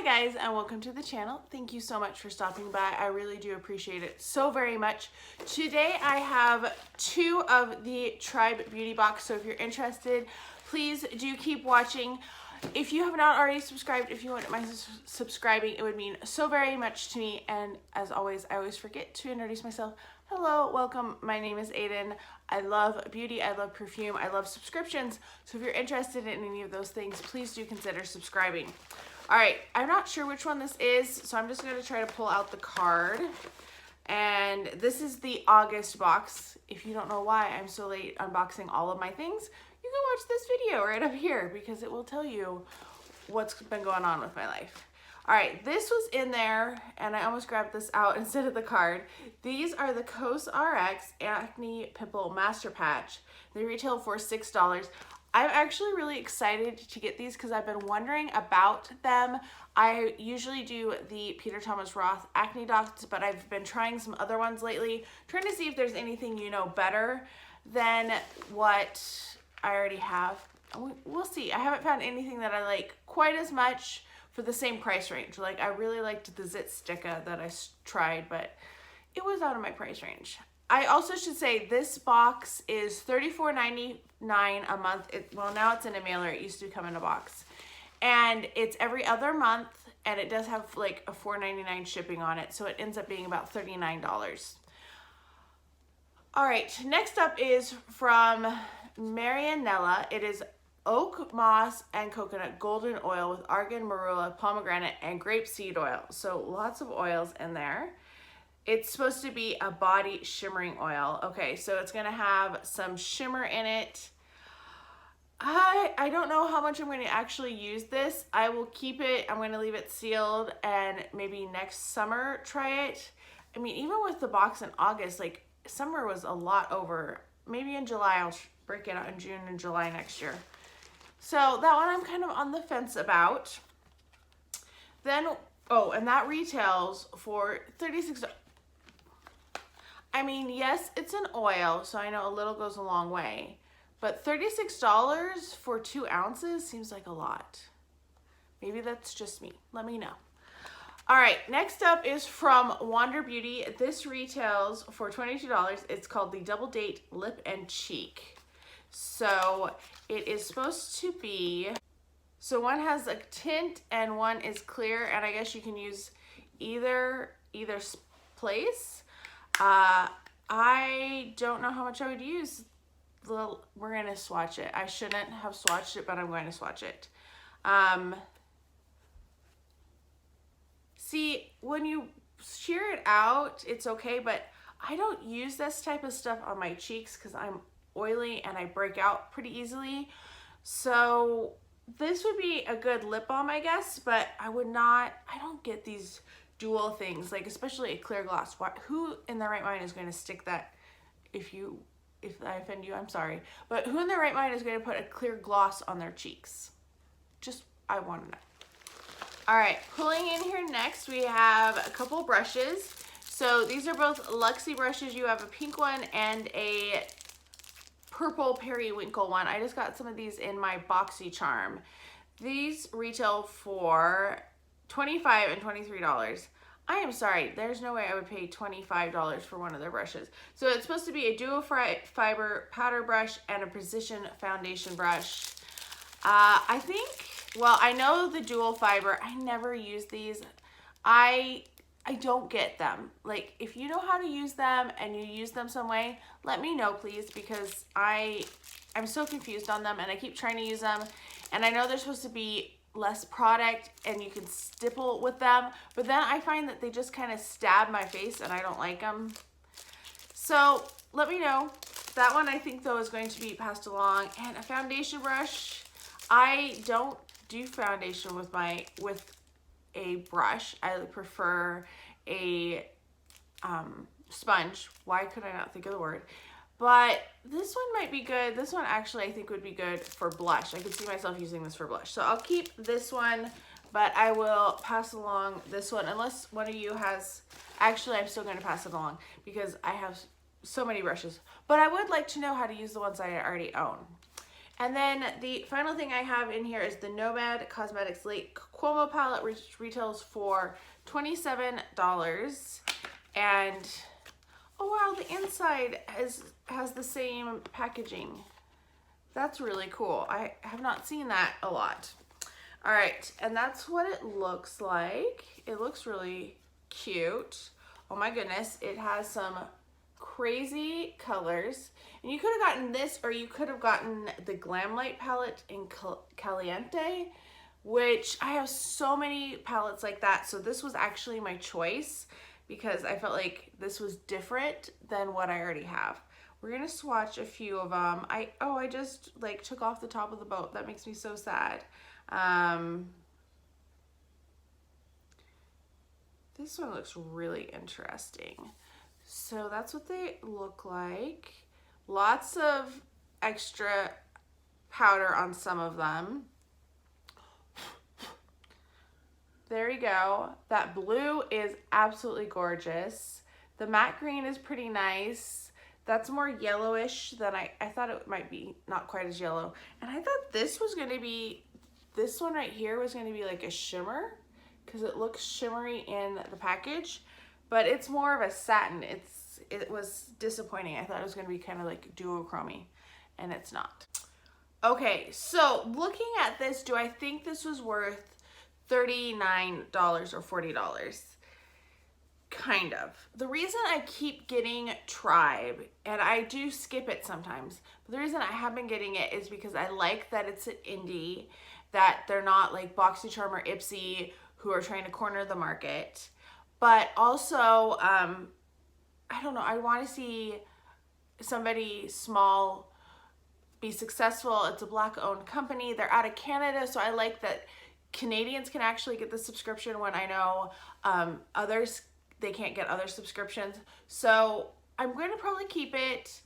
Hi guys, and welcome to the channel. Thank you so much for stopping by. I really do appreciate it so very much. Today I have two of the Tribe Beauty Box, so if you're interested, please do keep watching. If you have not already subscribed, if you wouldn't mind subscribing, it would mean so very much to me. And as always, I always forget to introduce myself. Hello, welcome. My name is Aiden. I love beauty, I love perfume, I love subscriptions. So if you're interested in any of those things, please do consider subscribing. All right, I'm not sure which one this is, so I'm just gonna try to pull out the card. And this is the August box. If you don't know why I'm so late unboxing all of my things, you can watch this video right up here because it will tell you what's been going on with my life. All right, this was in there, and I almost grabbed this out instead of the card. These are the Cosrx Acne Pimple Master Patch. They retail for $6. I'm actually really excited to get these because I've been wondering about them. I usually do the Peter Thomas Roth Acne Dots, but I've been trying some other ones lately, trying to see if there's anything you know better than what I already have. We'll see. I haven't found anything that I like quite as much for the same price range. Like, I really liked the Zit Sticka that I tried, but it was out of my price range. I also should say this box is $34.99 a month. Well, now it's in a mailer. It used to come in a box. And it's every other month, and it does have like a $4.99 shipping on it, so it ends up being about $39. All right, next up is from Marianella. It is oak moss and coconut golden oil with argan, marula, pomegranate, and grapeseed oil. So lots of oils in there. It's supposed to be a body shimmering oil. Okay, so it's gonna have some shimmer in it. I don't know how much I'm going to actually use this. I will keep it. I'm going to leave it sealed and maybe next summer try it. I mean, even with the box in August, like summer was a lot over. Maybe in July, I'll break it out in June and July next year. So that one I'm kind of on the fence about. Then, oh, and that retails for $36. I mean, yes, it's an oil, so I know a little goes a long way. But $36 for 2 ounces seems like a lot. Maybe that's just me. Let me know. All right, next up is from Wander Beauty. This retails for $22. It's called the Double Date Lip and Cheek. So it is supposed to be, so one has a tint and one is clear, and I guess you can use either place. I don't know how much I would use. We're gonna swatch it. I shouldn't have swatched it, but I'm going to swatch it. See, when you shear it out, it's okay, but I don't use this type of stuff on my cheeks because I'm oily and I break out pretty easily. So this would be a good lip balm, I guess, but I don't get these dual things, like especially a clear gloss. Who in their right mind is going to stick that? If I offend you, I'm sorry. But who in their right mind is going to put a clear gloss on their cheeks? Just, I want to know. All right, pulling in here next, we have a couple brushes. So these are both Luxie brushes. You have a pink one and a purple periwinkle one. I just got some of these in my BoxyCharm. These retail for $25 and $23. I am sorry, there's no way I would pay $25 for one of their brushes. So it's supposed to be a dual fiber powder brush and a precision foundation brush. I think, well, I know the dual fiber. I never use these. I don't get them. Like, if you know how to use them and you use them some way, let me know, please, because I'm so confused on them and I keep trying to use them. And I know they're supposed to be less product and you can stipple with them, but then I find that they just kind of stab my face and I don't like them. So let me know. That one I think though is going to be passed along. And a foundation brush. I don't do foundation with a brush. I prefer a sponge. Why could I not think of the word? But this one might be good. This one actually I think would be good for blush. I could see myself using this for blush. So I'll keep this one, but I will pass along this one unless one of you has, actually I'm still gonna pass it along because I have so many brushes. But I would like to know how to use the ones I already own. And then the final thing I have in here is the Nomad Cosmetic Slate Cuomo palette, which retails for $27. And oh wow, the inside has the same packaging. That's really cool. I have not seen that a lot. All right, and that's what it looks like. It looks really cute. Oh my goodness, it has some crazy colors. And you could have gotten this, or you could have gotten the Glam Light palette in Caliente, which I have so many palettes like that. So this was actually my choice because I felt like this was different than what I already have. We're gonna swatch a few of them. I just like took off the top of the boat. That makes me so sad. This one looks really interesting. So that's what they look like. Lots of extra powder on some of them. There you go. That blue is absolutely gorgeous. The matte green is pretty nice. That's more yellowish than I thought it might be, not quite as yellow. And I thought this was gonna be, this one right here was gonna be like a shimmer because it looks shimmery in the package, but it's more of a satin. It was disappointing. I thought it was gonna be kind of like duochromy, and it's not. Okay, so looking at this, do I think this was worth $39 or $40? Kind of. The reason I keep getting Tribe, and I do skip it sometimes, but the reason I have been getting it is because I like that it's an indie, that they're not like BoxyCharm or Ipsy who are trying to corner the market. But also, I don't know, I want to see somebody small be successful. It's a Black-owned company. They're out of Canada, so I like that Canadians can actually get the subscription when I know others, they can't get other subscriptions. So I'm going to probably keep it.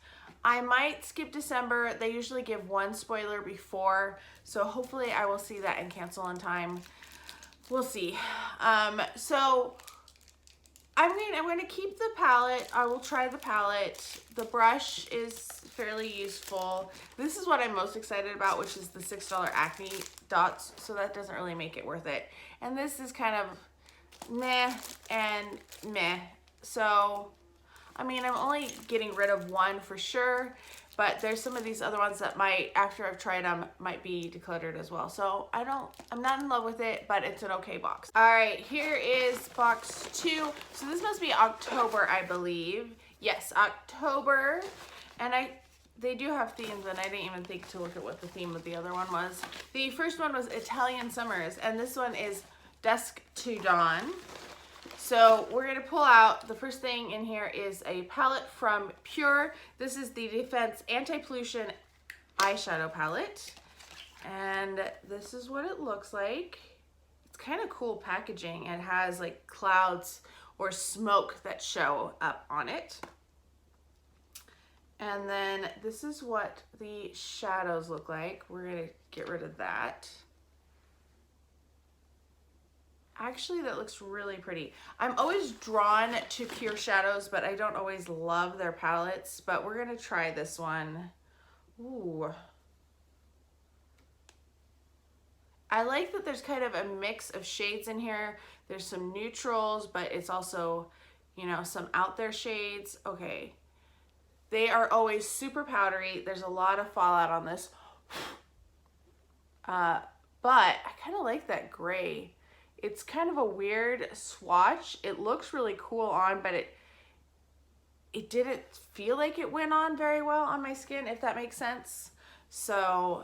I might skip December. They usually give one spoiler before, so hopefully I will see that and cancel in time. We'll see. So I'm going to keep the palette. I will try the palette. The brush is fairly useful. This is what I'm most excited about, which is the $6 Acne dots, so that doesn't really make it worth it. And this is kind of meh and meh. So, I mean, I'm only getting rid of one for sure, but there's some of these other ones that might, after I've tried them, might be decluttered as well. So I'm not in love with it, but it's an okay box. All right, here is box 2. So this must be October, I believe. Yes, October. And they do have themes, and I didn't even think to look at what the theme of the other one was. The first one was Italian Summers, and this one is Dusk to Dawn. So we're going to pull out, the first thing in here is a palette from Pure. This is the Defense Anti-Pollution Eyeshadow Palette. And this is what it looks like. It's kind of cool packaging. It has like clouds or smoke that show up on it. And then this is what the shadows look like. We're going to get rid of that. Actually, that looks really pretty. I'm always drawn to Pure shadows, but I don't always love their palettes. But we're gonna try this one. Ooh. I like that there's kind of a mix of shades in here. There's some neutrals, but it's also, you know, some out there shades. Okay. They are always super powdery. There's a lot of fallout on this. But I kind of like that gray. It's kind of a weird swatch. It looks really cool on, but it didn't feel like it went on very well on my skin, if that makes sense. So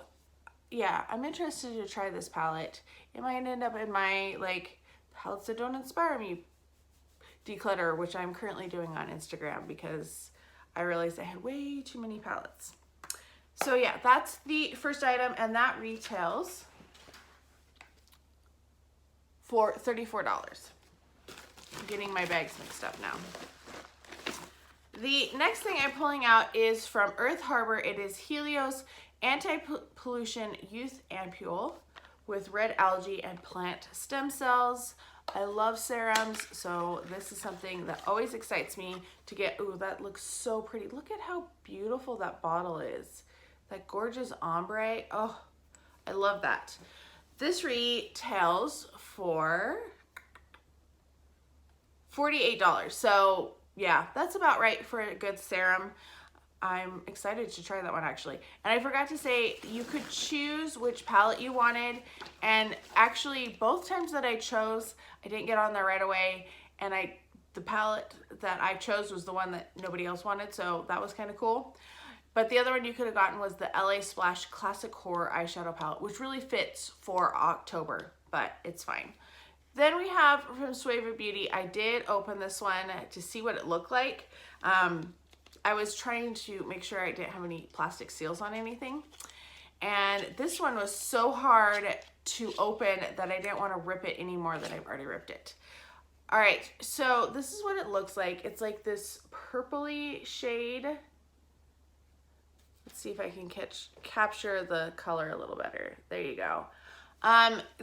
yeah, I'm interested to try this palette. It might end up in my like palettes that don't inspire me declutter, which I'm currently doing on Instagram because I realized I had way too many palettes. So yeah, that's the first item, and that retails for $34. I'm getting my bags mixed up now. The next thing I'm pulling out is from Earth Harbor. It is Helios Anti-Pollution Youth Ampoule with red algae and plant stem cells. I love serums, so this is something that always excites me to get. Ooh, that looks so pretty. Look at how beautiful that bottle is. That gorgeous ombre. Oh, I love that. This retails for $48. So yeah, that's about right for a good serum. I'm excited to try that one actually. And I forgot to say, you could choose which palette you wanted. And actually both times that I chose, I didn't get on there right away. And the palette that I chose was the one that nobody else wanted. So that was kind of cool. But the other one you could have gotten was the LA Splash Classic Horror Eyeshadow Palette, which really fits for October, but it's fine. Then we have from Suva Beauty, I did open this one to see what it looked like. I was trying to make sure I didn't have any plastic seals on anything. And this one was so hard to open that I didn't want to rip it any more than I've already ripped it. All right, so this is what it looks like. It's like this purpley shade. Let's see if I can capture the color a little better. There you go.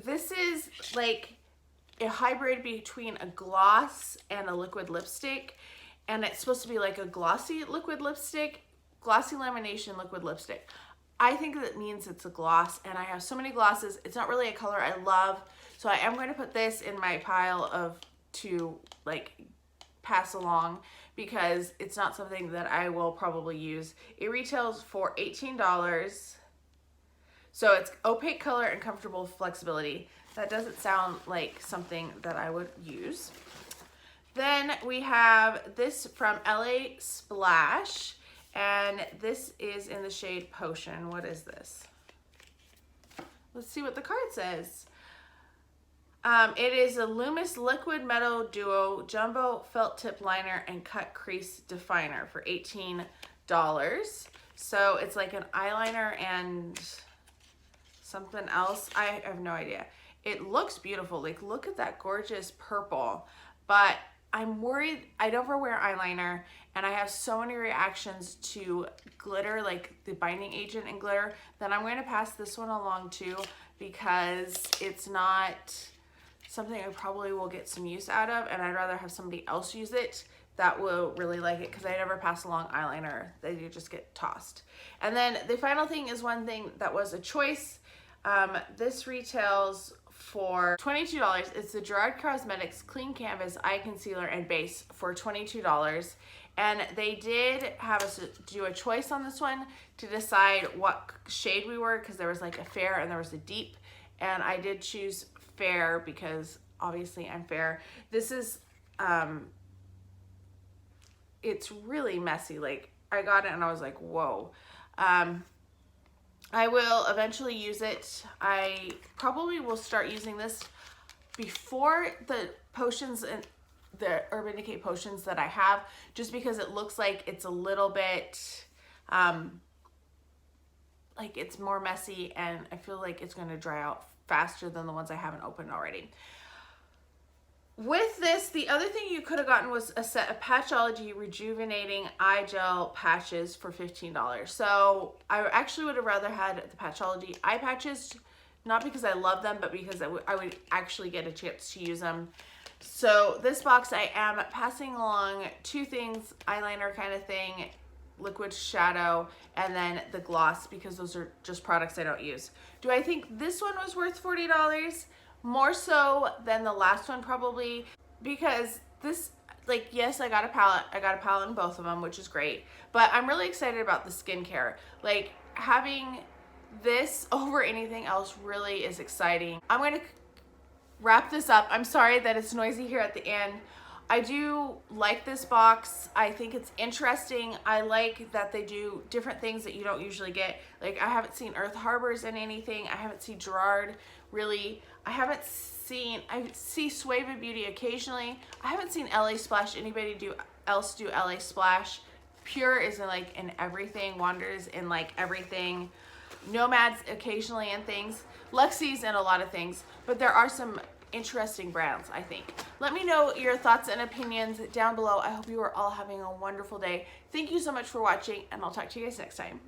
This is like a hybrid between a gloss and a liquid lipstick. And it's supposed to be like a glossy liquid lipstick, glossy lamination liquid lipstick. I think that means it's a gloss, and I have so many glosses. It's not really a color I love. So I am going to put this in my pile of to like pass along because it's not something that I will probably use. It retails for $18. So it's opaque color and comfortable flexibility. That doesn't sound like something that I would use. Then we have this from LA Splash, and this is in the shade Potion. What is this? Let's see what the card says. It is a Lumos Liquid Metal Duo Jumbo Felt Tip Liner and Cut Crease Definer for $18. So it's like an eyeliner and something else. I have no idea. It looks beautiful. Like, look at that gorgeous purple. But I'm worried, I don't ever wear eyeliner, and I have so many reactions to glitter, like the binding agent in glitter, that I'm going to pass this one along too, because it's not something I probably will get some use out of, and I'd rather have somebody else use it that will really like it, because I never pass along eyeliner. They just get tossed. And then the final thing is one thing that was a choice. This retails for $22. It's the Gerard Cosmetics Clean Canvas Eye Concealer and Base for $22. And they did have us do a choice on this one to decide what shade we were, because there was like a fair and there was a deep. And I did choose fair because obviously I'm fair. This is, it's really messy. Like, I got it and I was like, whoa. I will eventually use it. I probably will start using this before the potions and the Urban Decay potions that I have, just because it looks like it's a little bit, like it's more messy, and I feel like it's going to dry out faster than the ones I haven't opened already. With this, the other thing you could have gotten was a set of Patchology Rejuvenating Eye Gel Patches for $15. So I actually would have rather had the Patchology eye patches, not because I love them, but because I would actually get a chance to use them. So this box, I am passing along two things, eyeliner kind of thing, liquid shadow, and then the gloss, because those are just products I don't use. Do I think this one was worth $40? More so than the last one probably, because this, like, yes, I got a palette in both of them, which is great, but I'm really excited about the skincare. Like, having this over anything else really is exciting. I'm going to wrap this up. I'm sorry that it's noisy here at the end. I do like this box. I think it's interesting. I like that they do different things that you don't usually get. Like, I haven't seen Earth Harbors in anything. I haven't seen Gerard really. I see Suva Beauty occasionally. I haven't seen LA Splash, anybody else do LA Splash. Pure is in everything. Wanders in like everything. Nomad's occasionally in things. Luxie's in a lot of things. But there are some interesting brands, I think. Let me know your thoughts and opinions down below. I hope you are all having a wonderful day. Thank you so much for watching, and I'll talk to you guys next time.